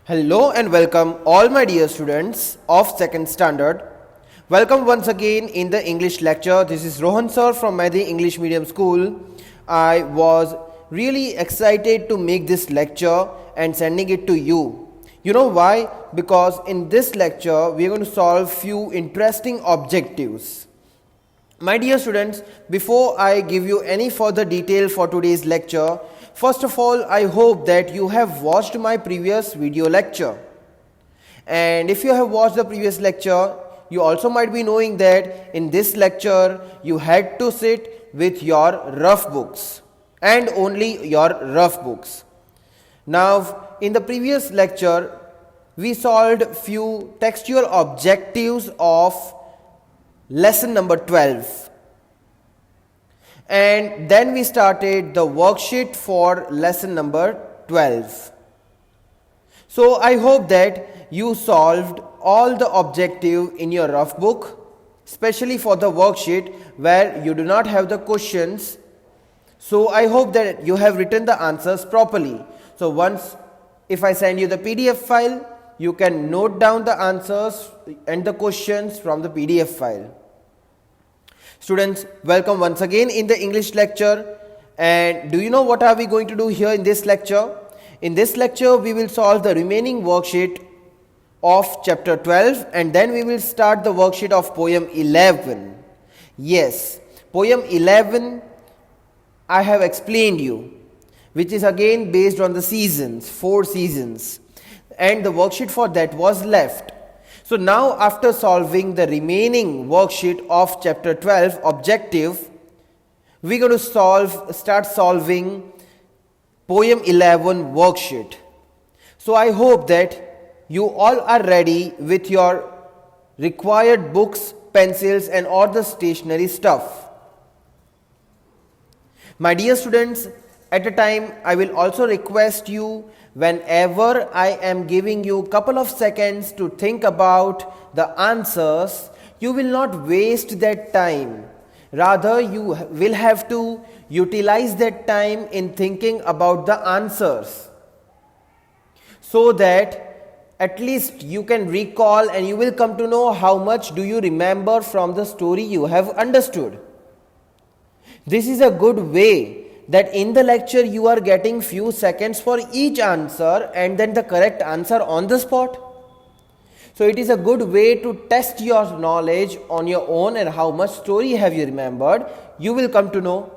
Hello and welcome all my dear students of second standard. Welcome once again in the English lecture. This is Rohan sir from Mahdi English Medium School. I was really excited to make this lecture and sending it to you. You know why? Because in this lecture we are going to solve few interesting objectives. My dear students, before I give you any further detail for today's lecture, first of all, I hope that you have watched my previous video lecture. And if you have watched the previous lecture, you also might be knowing that in this lecture, you had to sit with your rough books and only your rough books. Now, in the previous lecture, we solved few textual objectives of lesson number 12, and then we started the worksheet for lesson number 12. So I hope that you solved all the objective in your rough book, especially for the worksheet where you do not have the questions. So I hope that you have written the answers properly. So once if I send you the PDF file, you can note down the answers and the questions from the PDF file. Students, welcome once again in the English lecture. And do you know what are we going to do here in this lecture? In this lecture, we will solve the remaining worksheet of chapter 12 and then we will start the worksheet of poem 11. Yes, poem 11 I have explained you, which is again based on the seasons, 4 seasons. And the worksheet for that was left. So now after solving the remaining worksheet of chapter 12 objective, we are going to start solving poem 11 worksheet. So I hope that you all are ready with your required books, pencils and all the stationery stuff. My dear students, at a time I will also request you, whenever I am giving you couple of seconds to think about the answers, you will not waste that time. Rather, you will have to utilize that time in thinking about the answers, so that at least you can recall and you will come to know how much do you remember from the story you have understood. This is a good way that in the lecture you are getting few seconds for each answer and then the correct answer on the spot. So it is a good way to test your knowledge on your own and how much story have you remembered, you will come to know.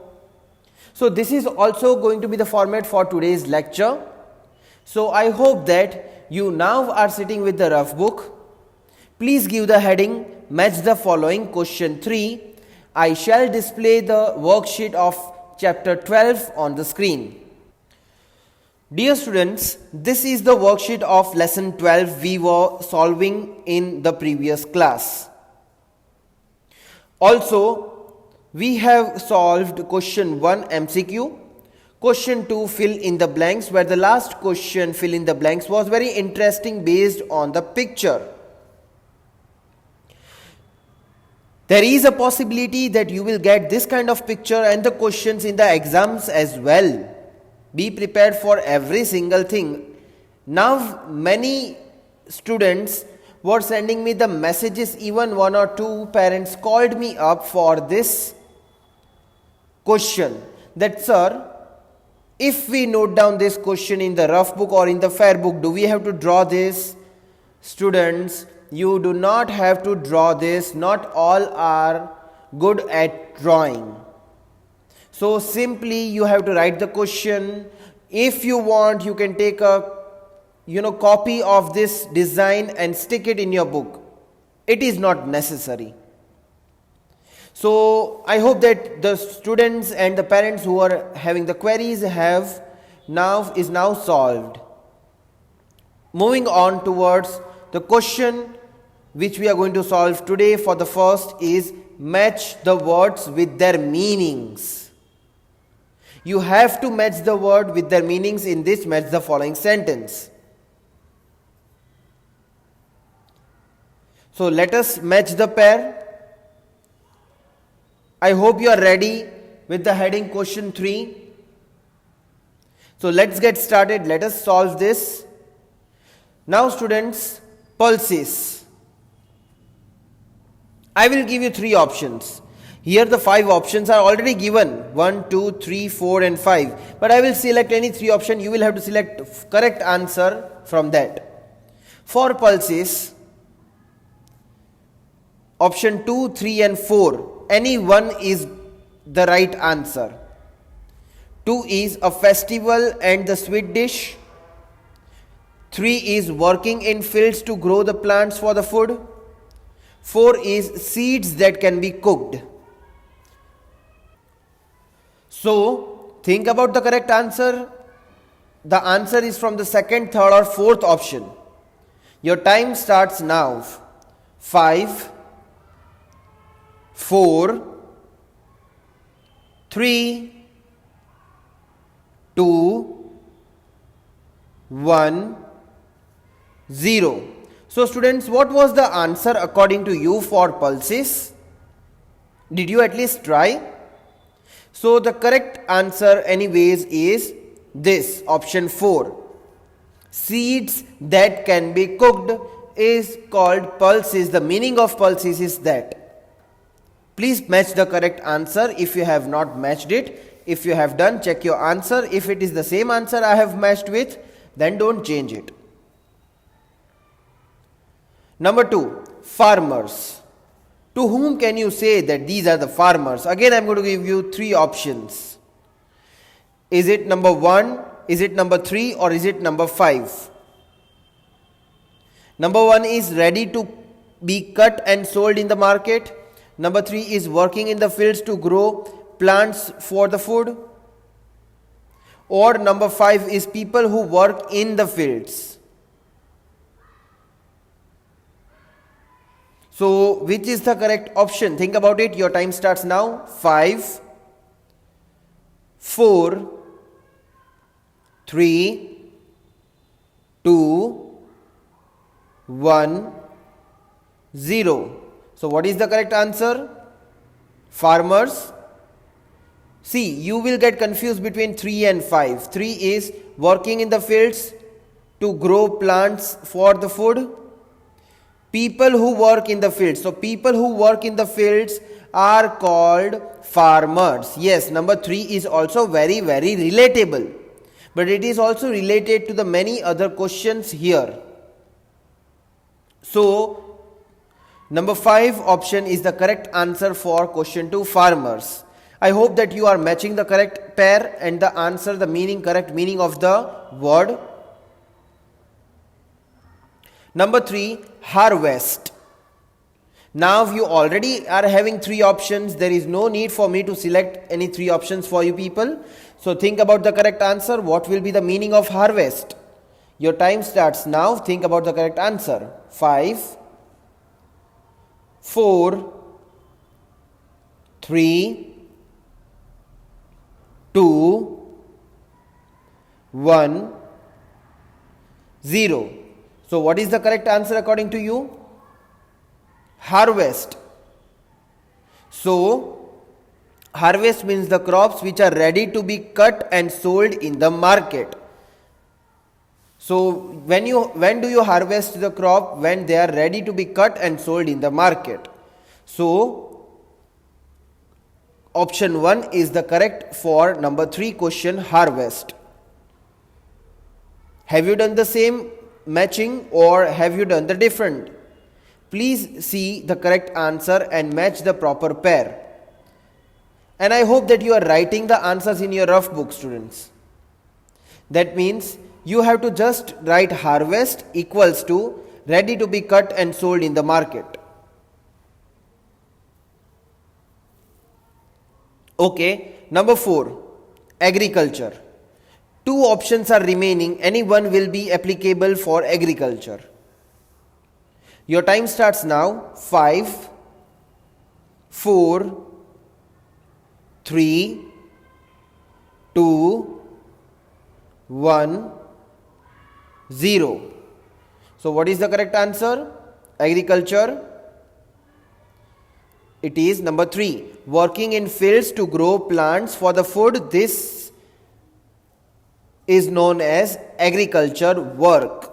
So this is also going to be the format for today's lecture. So I hope that you now are sitting with the rough book. Please give the heading, match the following question 3. I shall display the worksheet of chapter 12 on the screen. Dear students, this is the worksheet of lesson 12 we were solving in the previous class. Also, we have solved question 1 MCQ, question 2 fill in the blanks, where the last question fill in the blanks was very interesting based on the picture. There is a possibility that you will get this kind of picture and the questions in the exams as well. Be prepared for every single thing. Now many students were sending me the messages, even 1 or 2 parents called me up for this question, that sir, if we note down this question in the rough book or in the fair book, do we have to draw this? Students, you do not have to draw this. Not all are good at drawing. So simply you have to write the question. If you want, you can take a copy of this design and stick it in your book. It is not necessary. So I hope that the students and the parents who are having the queries is now solved. Moving on towards the question which we are going to solve today. For the first is match the words with their meanings. You have to match the word with their meanings in this match the following sentence. So let us match the pair. I hope you are ready with the heading question 3. So let's get started. Let us solve this. Now students, pulses. I will give you 3 options. Here the 5 options are already given, 1, 2, 3, 4 and 5. But I will select any 3 option. You will have to select correct answer from that. For pulses, option 2, 3 and 4, any one is the right answer. 2 is a festival and the sweet dish. 3 is working in fields to grow the plants for the food. 4 is seeds that can be cooked. So, think about the correct answer. The answer is from the second, third or fourth option. Your time starts now. 5, 4, 3, 2, 1, 0. So students, what was the answer according to you for pulses? Did you at least try? So the correct answer anyways is this, option 4. Seeds that can be cooked is called pulses. The meaning of pulses is that. Please match the correct answer if you have not matched it. If you have done, check your answer. If it is the same answer I have matched with, then don't change it. Number 2, farmers. To whom can you say that these are the farmers? Again, I am going to give you 3 options. Is it number 1, is it number 3 or is it number 5? Number 1 is ready to be cut and sold in the market. Number 3 is working in the fields to grow plants for the food. Or number 5 is people who work in the fields. So, which is the correct option? Think about it. Your time starts now. 5, 4, 3, 2, 1, 0. So, what is the correct answer? Farmers. See, you will get confused between 3 and 5. 3 is working in the fields to grow plants for the food. People who work in the fields. So, people who work in the fields are called farmers. Yes, number 3 is also very relatable. But it is also related to the many other questions here. So, number 5 option is the correct answer for question 2, farmers. I hope that you are matching the correct pair and the answer, the meaning, correct meaning of the word. Number 3, harvest. Now you already are having 3 options. There is no need for me to select any 3 options for you people. So think about the correct answer. What will be the meaning of harvest? Your time starts now. Think about the correct answer. 5, 4, 3, 2, 1, 0. So what is the correct answer according to you? Harvest. So harvest means the crops which are ready to be cut and sold in the market. So when do you harvest the crop? When they are ready to be cut and sold in the market. So option 1 is the correct for number 3 question, harvest. Have you done the same matching or have you done the different? Please see the correct answer and match the proper pair. And I hope that you are writing the answers in your rough book, students. That means you have to just write harvest equals to ready to be cut and sold in the market. Okay, number 4, agriculture. 2 options are remaining. Any one will be applicable for agriculture. Your time starts now. 5, 4, 3, 2, 1, 0. So what is the correct answer? Agriculture. It is number 3. Working in fields to grow plants for the food. This is known as agriculture work.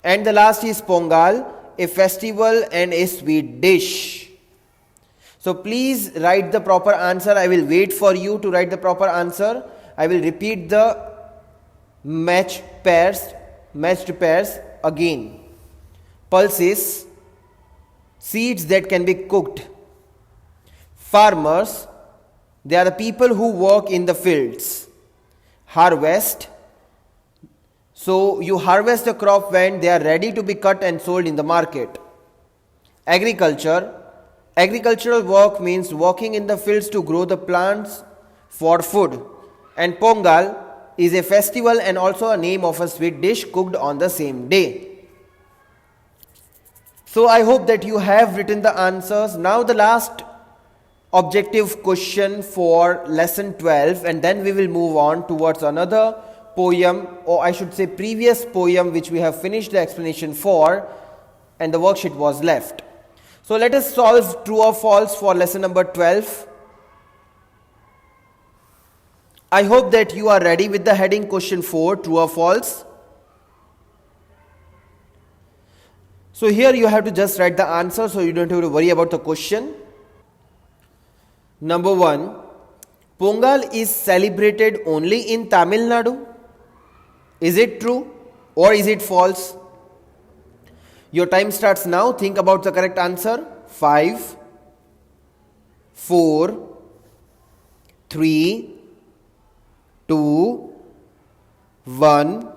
And the last is Pongal, a festival and a sweet dish. So please write the proper answer. I will wait for you to write the proper answer. I will repeat the matched pairs again. Pulses, seeds that can be cooked. Farmers, they are the people who work in the fields. Harvest, so you harvest the crop when they are ready to be cut and sold in the market. Agriculture, agricultural work means working in the fields to grow the plants for food. And Pongal is a festival and also a name of a sweet dish cooked on the same day. So I hope that you have written the answers. Now the last objective question for lesson 12, and then we will move on towards another poem, or I should say previous poem, which we have finished the explanation for, and the worksheet was left. So let us solve true or false for lesson number 12. I hope that you are ready with the heading question 4, true or false. So here you have to just write the answer, so you don't have to worry about the question. Number 1, Pongal is celebrated only in Tamil Nadu. Is it true or is it false? Your time starts now. Think about the correct answer. 5, 4, 3, 2, 1,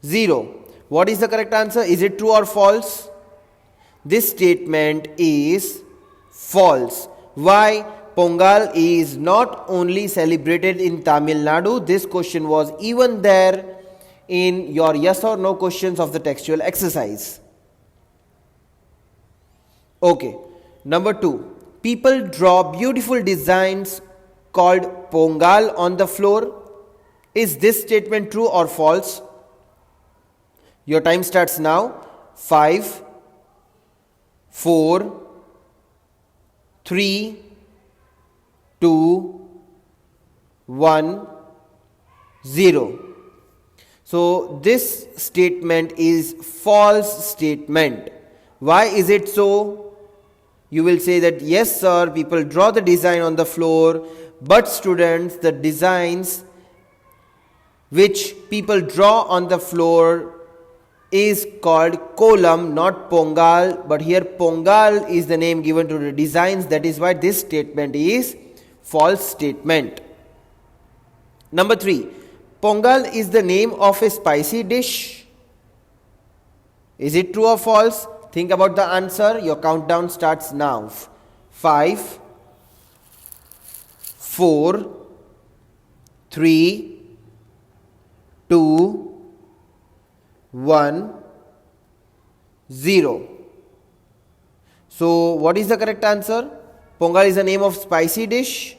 0. What is the correct answer? Is it true or false? This statement is false. Why? Pongal is not only celebrated in Tamil Nadu. This question was even there in your yes or no questions of the textual exercise. Okay. Number 2. People draw beautiful designs called Pongal on the floor. Is this statement true or false? Your time starts now. 5, 4, 3, 2, 1, 0. So this statement is false statement. Why is it so? You will say that yes sir, people draw the design on the floor, but students, the designs which people draw on the floor is called kolam, not Pongal, but here Pongal is the name given to the designs. That is why this statement is false statement. Number 3, Pongal is the name of a spicy dish. Is it true or false? Think about the answer. Your countdown starts now. 5, 4, 3, 2, 1, 0. So what is the correct answer? Pongal is the name of spicy dish.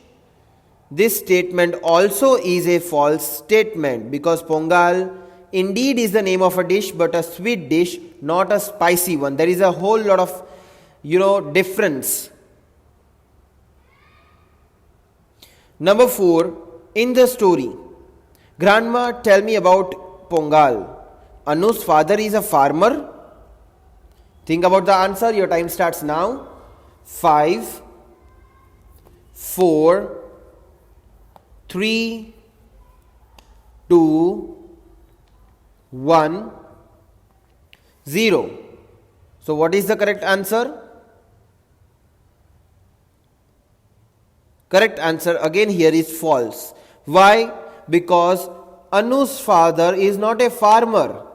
This statement also is a false statement, because Pongal indeed is the name of a dish, but a sweet dish, not a spicy one. There is a whole lot of difference. Number 4, in the story, grandma, tell me about Pongal. Anu's father is a farmer. Think about the answer. Your time starts now. 5, 4, 3, 2, 1, 0. So what is the correct answer? Correct answer again here is false. Why? Because Anu's father is not a farmer.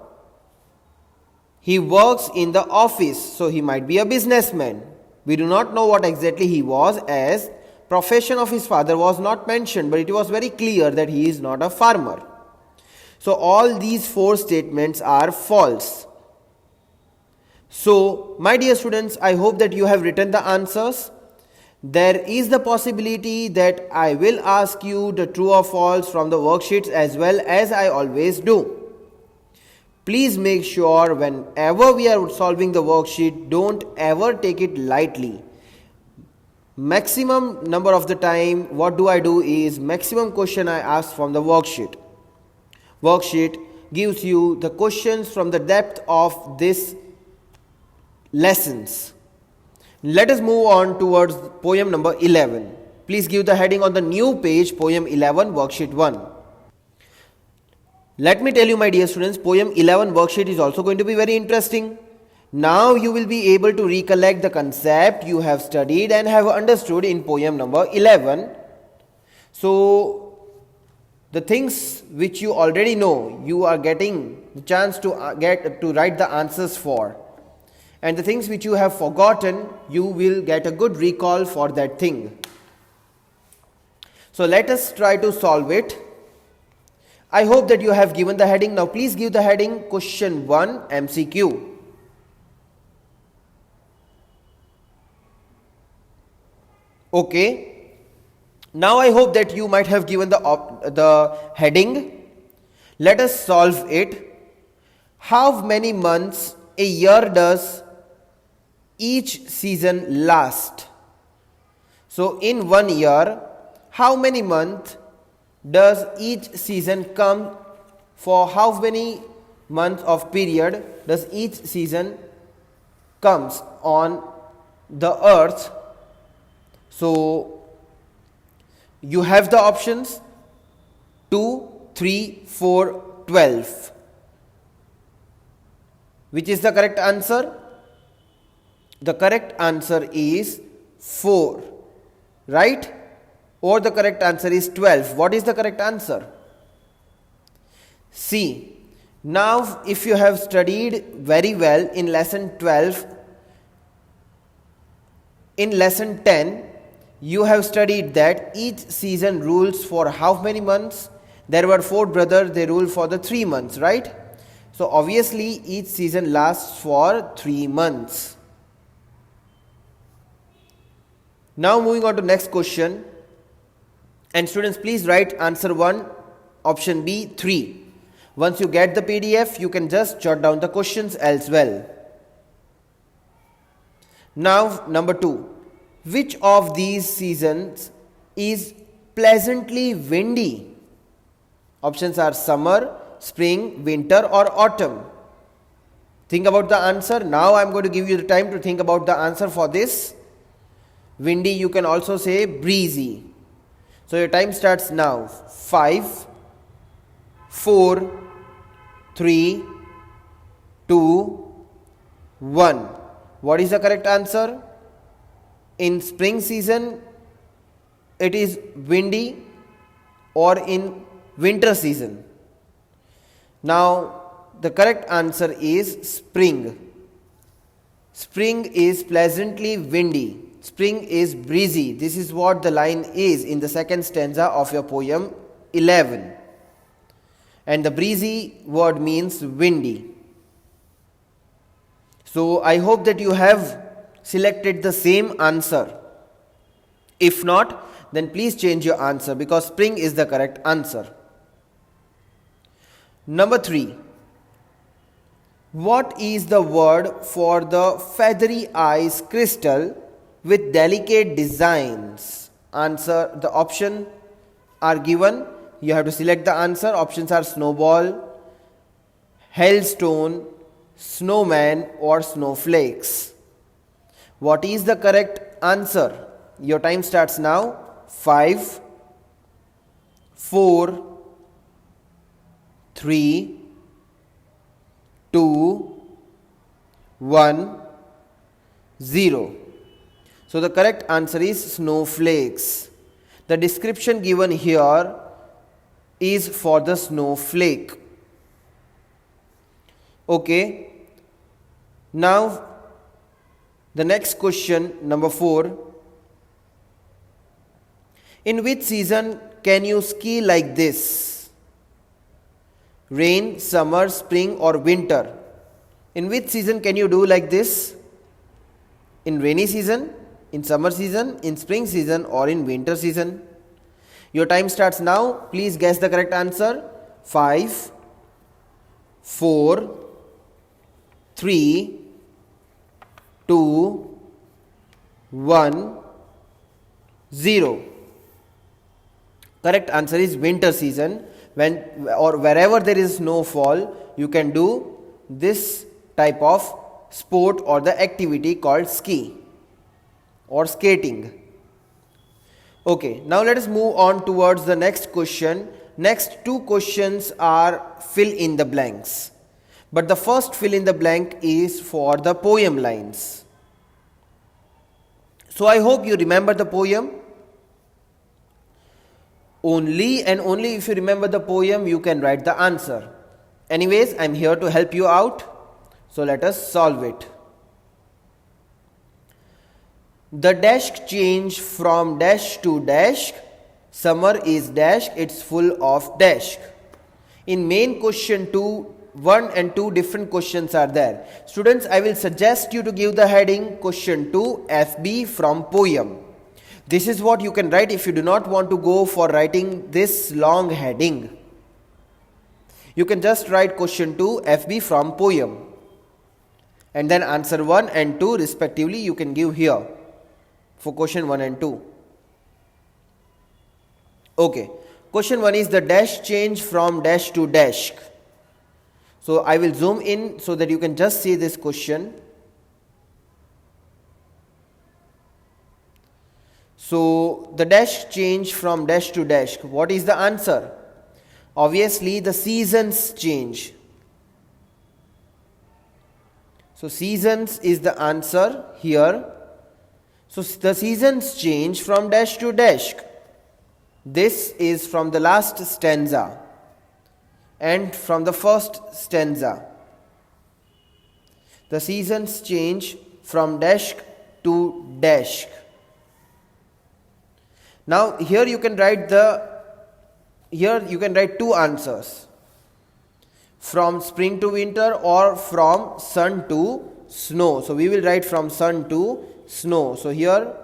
He works in the office, so he might be a businessman. We do not know what exactly he was, as profession of his father was not mentioned, but it was very clear that he is not a farmer. So all these 4 statements are false. So my dear students, I hope that you have written the answers. There is the possibility that I will ask you the true or false from the worksheets as well, as I always do. Please make sure whenever we are solving the worksheet, don't ever take it lightly. Maximum number of the time, what do I do is maximum question I ask from the worksheet. Worksheet, gives you the questions from the depth of this lessons. Let us move on towards poem number 11. Please give the heading on the new page, poem 11, worksheet 1. Let me tell you, my dear students, poem 11 worksheet is also going to be very interesting. Now you will be able to recollect the concept you have studied and have understood in poem number 11. So the things which you already know, you are getting the chance to write the answers for. And the things which you have forgotten, you will get a good recall for that thing. So let us try to solve it. I hope that you have given the heading. Now please give the heading question 1 MCQ. Okay. Now I hope that you might have given the heading. Let us solve it. How many months a year does each season last? So in 1 year, how many months does each season come? For how many months of period does each season comes on the earth? So you have the options 2, 3, 4, 12. Which is the correct answer? The correct answer is 4, right? Or the correct answer is 12. What is the correct answer? See, now if you have studied very well in lesson 12, in lesson 10, you have studied that each season rules for how many months? There were 4 brothers, they rule for the 3 months, right? So obviously each season lasts for 3 months. Now moving on to next question. And students, please write answer 1, option B, 3. Once you get the PDF, you can just jot down the questions as well. Now number 2. Which of these seasons is pleasantly windy? Options are summer, spring, winter or autumn. Think about the answer. Now I am going to give you the time to think about the answer for this. Windy, you can also say breezy. So your time starts now. 5, 4, 3, 2, 1. What is the correct answer? In spring season, it is windy, or in winter season? Now, the correct answer is spring. Spring is pleasantly windy. Spring is breezy. This is what the line is in the second stanza of your poem 11. And the breezy word means windy. So I hope that you have selected the same answer. If not, then please change your answer, because spring is the correct answer. Number 3. What is the word for the feathery ice crystal with delicate designs? Answer, the option are given. You have to select the answer. Options are snowball, hailstone, snowman or snowflakes. What is the correct answer? Your time starts now. 5, 4, 3, 2, 1, 0. So the correct answer is snowflakes. The description given here is for the snowflake. Okay. Now the next question, number 4. In which season can you ski like this? Rain, summer, spring or winter? In which season can you do like this? In rainy season, in summer season, in spring season or in winter season? Your time starts now. Please guess the correct answer. 5, 4, 3, 2, 1, 0. Correct answer is winter season. when or wherever there is snowfall, you can do this type of sport or the activity called ski or skating. Okay, now let us move on towards the next question. Next two questions are fill in the blanks. But the first fill in the blank is for the poem lines. So I hope you remember the poem. Only and only if you remember the poem, you can write the answer. Anyways, I am here to help you out. So let us solve it. The dash change from dash to dash. Summer is dash, it's full of dash. In main question 2, 1 and 2 different questions are there. Students, I will suggest you to give the heading question 2 FB from poem. This is what you can write if you do not want to go for writing this long heading. You can just write question 2 FB from poem. And then answer 1 and 2 respectively you can give here for question 1 and 2. Okay. Question 1 is the dash change from dash to dash. So I will zoom in so that you can just see this question. So the dash change from dash to dash. What is the answer? Obviously the seasons change. So seasons is the answer here. So the seasons change from dash to dash. This is from the last stanza and from the first stanza. The seasons change from dash to dash. Now here you can write two answers. From spring to winter or from sun to snow. So we will write from sun to snow. So here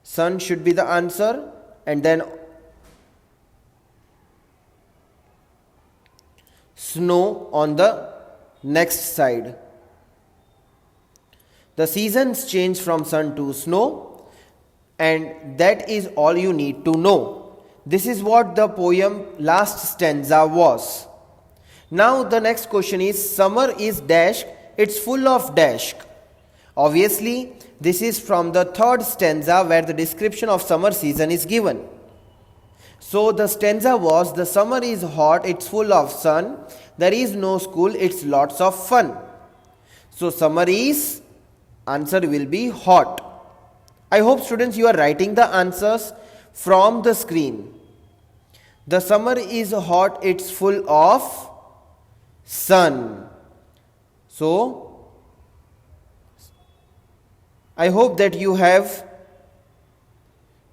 sun should be the answer and then snow on the next side. The seasons change from sun to snow, and that is all you need to know. This is what the poem last stanza was. Now the next question is summer is dash, it's full of dash. Obviously this is from the third stanza where the description of summer season is given. So the stanza was the summer is hot, it's full of sun, there is no school, it's lots of fun. So summer is, answer will be hot. I hope students you are writing the answers from the screen. The summer is hot, it's full of sun. So I hope that you have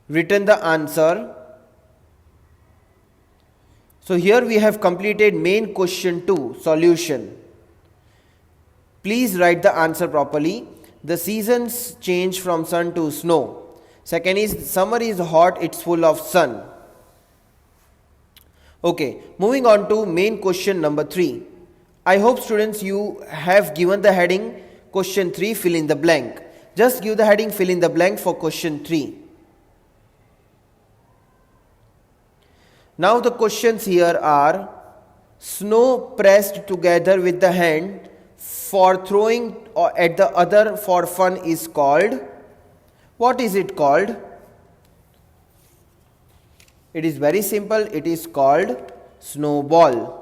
written the answer. So here we have completed main question 2 solution. Please write the answer properly. The seasons change from sun to snow. Second is summer is hot, it's full of sun. Okay, moving on to main question number 3. I hope students you have given the heading question 3 fill in the blank. Just give the heading fill in the blank for question 3. Now the questions here are snow pressed together with the hand for throwing at the other for fun is called. What is it called? It is very simple. It is called snowball.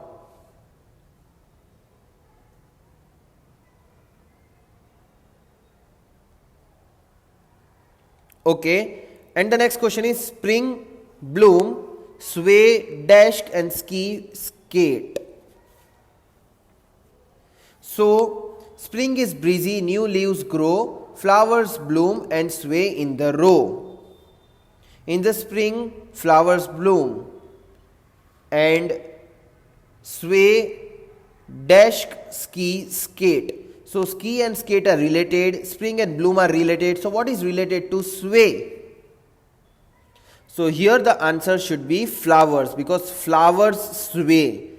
Okay, and the next question is spring bloom, sway, dash and ski, skate. So spring is breezy, new leaves grow, flowers bloom and sway in the row. In the spring, flowers bloom and sway, dash, ski, skate. So ski and skate are related, spring and bloom are related. So what is related to sway? So here the answer should be flowers, because flowers sway.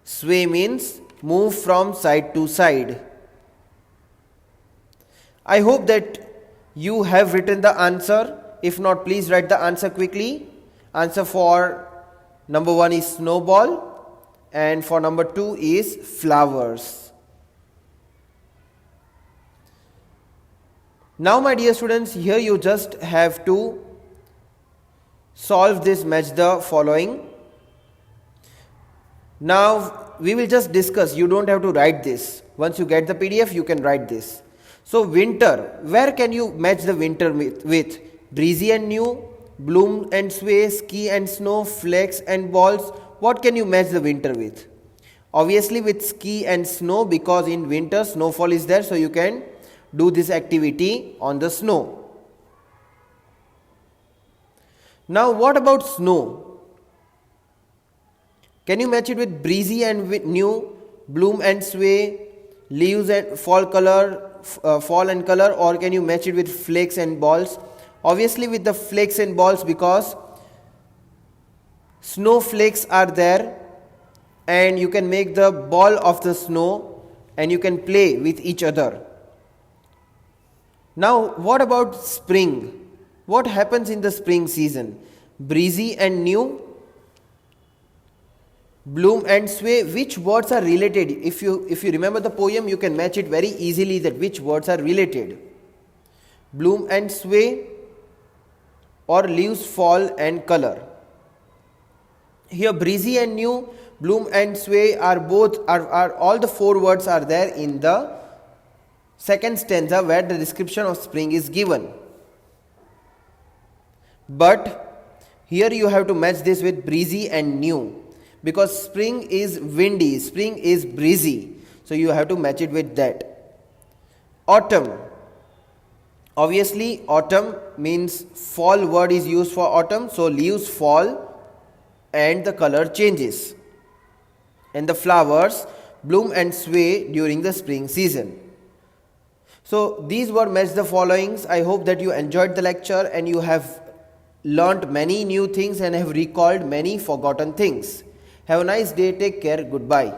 Sway means move from side to side. I hope that you have written the answer. If not, please write the answer quickly. Answer for Number 1 is snowball, and for number 2 is flowers. Now my dear students, here you just have to solve this match the following. Now we will just discuss, you don't have to write this. Once you get the PDF, you can write this. So winter, where can you match the winter with? Breezy and new, bloom and sway, ski and snow, flakes and balls. What can you match the winter with? Obviously with ski and snow, because in winter snowfall is there, so you can do this activity on the snow. Now what about snow? Can you match it with breezy and with new, bloom and sway, leaves and fall and color, or can you match it with flakes and balls? Obviously with the flakes and balls, because snowflakes are there and you can make the ball of the snow and you can play with each other. Now what about spring? What happens in the spring season? Breezy and new, bloom and sway. Which words are related? If you remember the poem, you can match it very easily, that which words are related. Bloom and sway, or leaves fall and color. Here breezy and new, bloom and sway are all the 4 words are there in the second stanza where the description of spring is given. But here you have to match this with breezy and new, because spring is windy, spring is breezy, so you have to match it with that. Autumn, obviously autumn means fall word is used for autumn, so leaves fall and the color changes. And the flowers bloom and sway during the spring season. So these were match the followings. I hope that you enjoyed the lecture and you have learnt many new things and have recalled many forgotten things. Have a nice day. Take care. Goodbye.